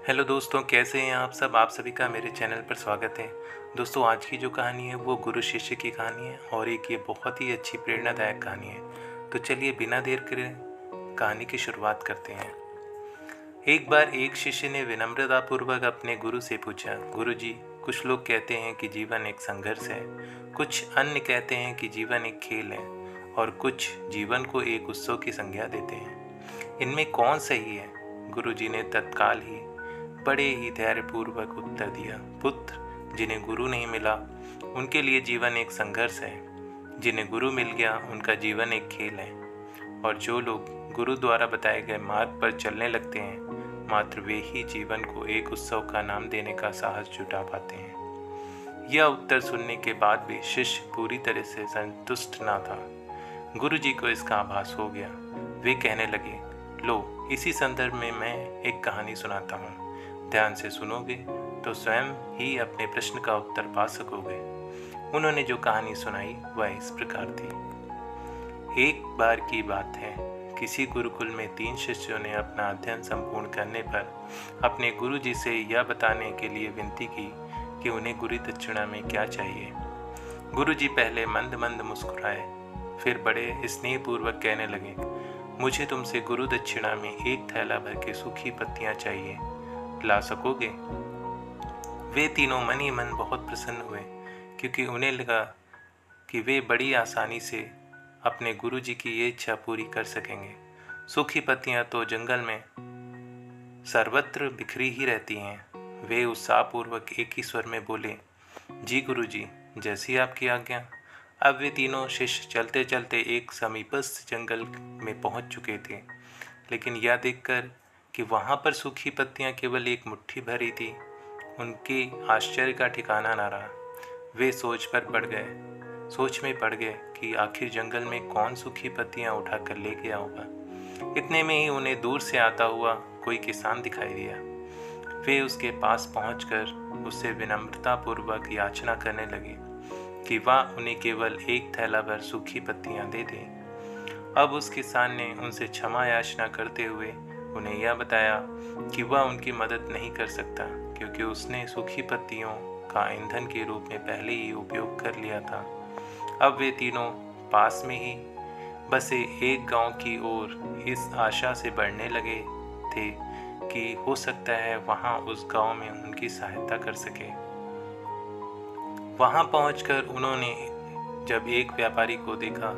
Hello दोस्तों, कैसे हैं आप सब। आप सभी का मेरे चैनल पर स्वागत है। दोस्तों, आज की जो कहानी है वो गुरु शिष्य की कहानी है और एक ये बहुत ही अच्छी प्रेरणादायक कहानी है। तो चलिए बिना देर करे कहानी की शुरुआत करते हैं। एक बार एक शिष्य ने विनम्रतापूर्वक अपने गुरु से पूछा, गुरु जी, कुछ लोग कहते हैं कि जीवन एक संघर्ष है, कुछ अन्य कहते हैं कि जीवन एक खेल है और कुछ जीवन को एक उत्सव की संज्ञा देते हैं। इनमें कौन सही है? गुरु जी ने तत्काल ही बड़े ही धैर्यपूर्वक उत्तर दिया, पुत्र, जिन्हें गुरु नहीं मिला उनके लिए जीवन एक संघर्ष है, जिन्हें गुरु मिल गया उनका जीवन एक खेल है, और जो लोग गुरु द्वारा बताए गए मार्ग पर चलने लगते हैं मात्र वे ही जीवन को एक उत्सव का नाम देने का साहस जुटा पाते हैं। यह उत्तर सुनने के बाद भी शिष्य पूरी तरह से संतुष्ट न था। गुरु जी को इसका आभास हो गया। वे कहने लगे, लो, इसी संदर्भ में मैं एक कहानी सुनाता हूँ। ध्यान से सुनोगे तो स्वयं ही अपने प्रश्न का उत्तर पा सकोगे। उन्होंने जो कहानी सुनाई वह इस प्रकार थी। एक बार की बात है, किसी गुरुकुल में 3 शिष्यों ने अपना अध्ययन संपूर्ण करने पर अपने गुरु जी से यह बताने के लिए विनती की कि उन्हें गुरु दक्षिणा में क्या चाहिए। गुरु जी पहले मंद मंद मुस्कुराए, फिर बड़े स्नेहपूर्वक कहने लगे, मुझे तुमसे गुरु दक्षिणा में एक थैला भर के सूखी पत्तियां चाहिए, ला सकोगे? वे तीनों मन ही मन बहुत प्रसन्न हुए, क्योंकि उन्हें लगा कि वे बड़ी आसानी से अपने गुरु जी की ये इच्छा पूरी कर सकेंगे। सूखी पत्तियां तो जंगल में सर्वत्र बिखरी ही रहती हैं। वे उत्साहपूर्वक एक ही स्वर में बोले, जी गुरु जी, जैसी आपकी आज्ञा। अब वे तीनों शिष्य चलते चलते एक समीपस्थ जंगल में पहुंच चुके थे, लेकिन यह देखकर कि वहां पर सूखी पत्तियां केवल एक मुट्ठी भरी थी, उनके आश्चर्य का ठिकाना न रहा। वे सोच में पड़ गए कि आखिर जंगल में कौन सूखी पत्तियां उठाकर ले गया होगा। इतने में ही उन्हें दूर से आता हुआ कोई किसान दिखाई दिया। वे उसके पास पहुंचकर उससे विनम्रतापूर्वक याचना करने लगे कि वह उन्हें केवल एक थैला भर सूखी पत्तियां दे दे। अब उस किसान ने उनसे क्षमा याचना करते हुए उन्हें यह बताया कि वह उनकी मदद नहीं कर सकता, क्योंकि उसने सूखी पत्तियों का ईंधन के रूप में पहले ही उपयोग कर लिया था। अब वे तीनों पास में ही बसे एक गांव की ओर इस आशा से बढ़ने लगे थे कि हो सकता है वहां उस गांव में उनकी सहायता कर सके। वहां पहुंचकर उन्होंने जब एक व्यापारी को देखा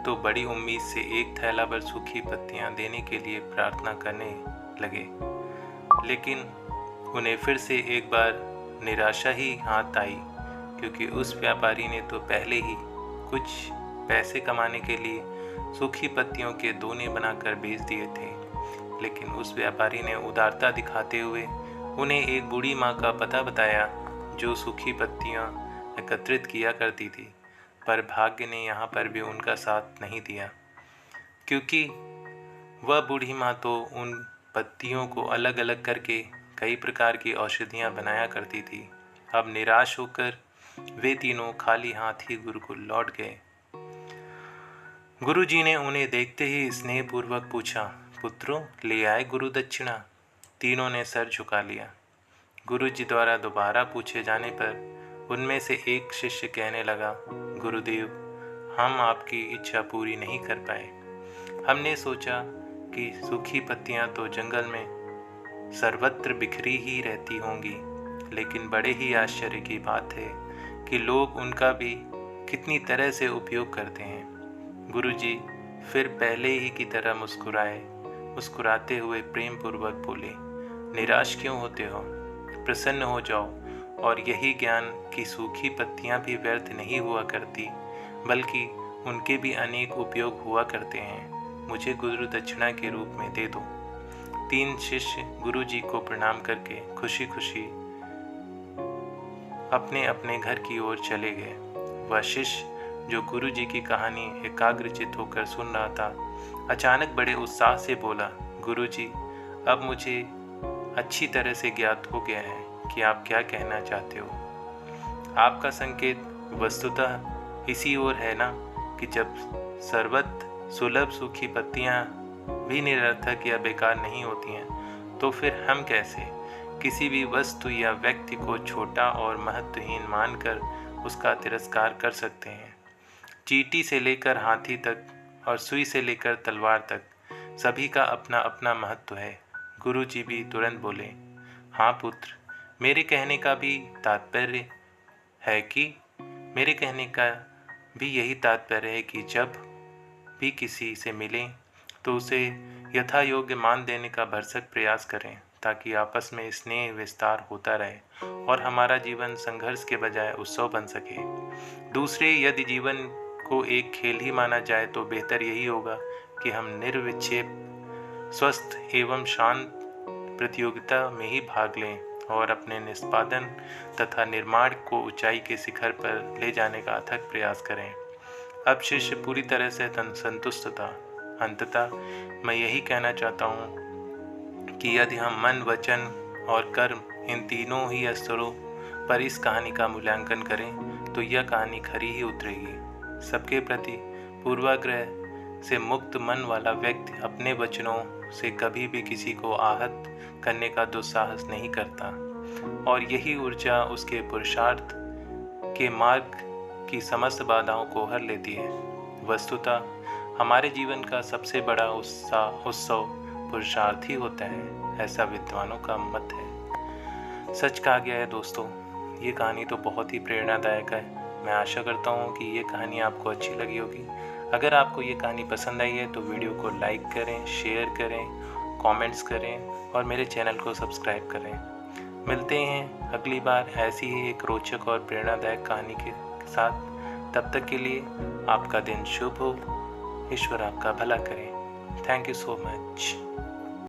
तो बड़ी उम्मीद से एक थैला भर सूखी पत्तियां देने के लिए प्रार्थना करने लगे, लेकिन उन्हें फिर से एक बार निराशा ही हाथ आई, क्योंकि उस व्यापारी ने तो पहले ही कुछ पैसे कमाने के लिए सूखी पत्तियों के दोने बनाकर बेच दिए थे। लेकिन उस व्यापारी ने उदारता दिखाते हुए उन्हें एक बूढ़ी माँ का पता बताया जो सूखी पत्तियां एकत्रित किया करती थी, पर भाग्य ने यहाँ पर भी उनका साथ नहीं दिया, क्योंकि वह बूढ़ी माँ तो उन पत्तियों को अलग अलग करके कई प्रकार की औषधियाँ बनाया करती थी। अब निराश होकर वे तीनों खाली हाथ ही गुरुकुल लौट गए। गुरु जी ने उन्हें देखते ही स्नेहपूर्वक पूछा, पुत्रों, ले आए गुरु दक्षिणा? तीनों ने सर झुका लिया। गुरु जी द्वारा दोबारा पूछे जाने पर उनमें से एक शिष्य कहने लगा, गुरुदेव, हम आपकी इच्छा पूरी नहीं कर पाए। हमने सोचा कि सूखी पत्तियां तो जंगल में सर्वत्र बिखरी ही रहती होंगी, लेकिन बड़े ही आश्चर्य की बात है कि लोग उनका भी कितनी तरह से उपयोग करते हैं। गुरुजी फिर पहले ही की तरह मुस्कुराते हुए प्रेम पूर्वक बोले, निराश क्यों होते हो? प्रसन्न हो जाओ, और यही ज्ञान कि सूखी पत्तियां भी व्यर्थ नहीं हुआ करती, बल्कि उनके भी अनेक उपयोग हुआ करते हैं, मुझे गुरु दक्षिणा के रूप में दे दो। 3 शिष्य गुरु जी को प्रणाम करके खुशी खुशी अपने अपने घर की ओर चले गए। वह शिष्य जो गुरु जी की कहानी एकाग्रचित होकर सुन रहा था, अचानक बड़े उत्साह से बोला, गुरु जी, अब मुझे अच्छी तरह से ज्ञात हो गया है कि आप क्या कहना चाहते हो। आपका संकेत वस्तुतः इसी ओर है ना कि जब सर्वत्र सुलभ सूखी पत्तियां भी निरर्थक या बेकार नहीं होती हैं, तो फिर हम कैसे किसी भी वस्तु या व्यक्ति को छोटा और महत्वहीन मानकर उसका तिरस्कार कर सकते हैं। चींटी से लेकर हाथी तक और सुई से लेकर तलवार तक सभी का अपना अपना महत्व है। गुरु जी भी तुरंत बोले, हाँ पुत्र, मेरे कहने का भी तात्पर्य है कि मेरे कहने का भी यही तात्पर्य है कि जब भी किसी से मिलें तो उसे यथा योग्य मान देने का भरसक प्रयास करें, ताकि आपस में स्नेह विस्तार होता रहे और हमारा जीवन संघर्ष के बजाय उत्सव बन सके। दूसरे, यदि जीवन को एक खेल ही माना जाए तो बेहतर यही होगा कि हम निर्विक्षेप, स्वस्थ एवं शांत प्रतियोगिता में ही भाग लें और अपने निष्पादन तथा निर्माण को ऊंचाई के शिखर पर ले जाने का अथक प्रयास करें। अब शिष्य पूरी तरह से संतुष्ट था। अंततः मैं यही कहना चाहता हूँ कि यदि हम मन, वचन और कर्म, इन तीनों ही स्तरों पर इस कहानी का मूल्यांकन करें तो यह कहानी खरी ही उतरेगी। सबके प्रति पूर्वाग्रह से मुक्त मन वाला व्यक्ति अपने वचनों से कभी भी किसी को आहत करने का दुस्साहस नहीं करता, और यही ऊर्जा उसके पुरुषार्थ के मार्ग की समस्त बाधाओं को हर लेती है। वस्तुतः हमारे जीवन का सबसे बड़ा उत्सव पुरुषार्थ ही होता है, ऐसा विद्वानों का मत है। सच कहा गया है दोस्तों। ये कहानी तो बहुत ही प्रेरणादायक है। मैं आशा करता हूँ कि ये कहानी आपको अच्छी लगी होगी। अगर आपको ये कहानी पसंद आई है तो वीडियो को लाइक करें, शेयर करें, कमेंट्स करें और मेरे चैनल को सब्सक्राइब करें। मिलते हैं अगली बार ऐसी ही एक रोचक और प्रेरणादायक कहानी के साथ। तब तक के लिए आपका दिन शुभ हो। ईश्वर आपका भला करे। Thank you so much.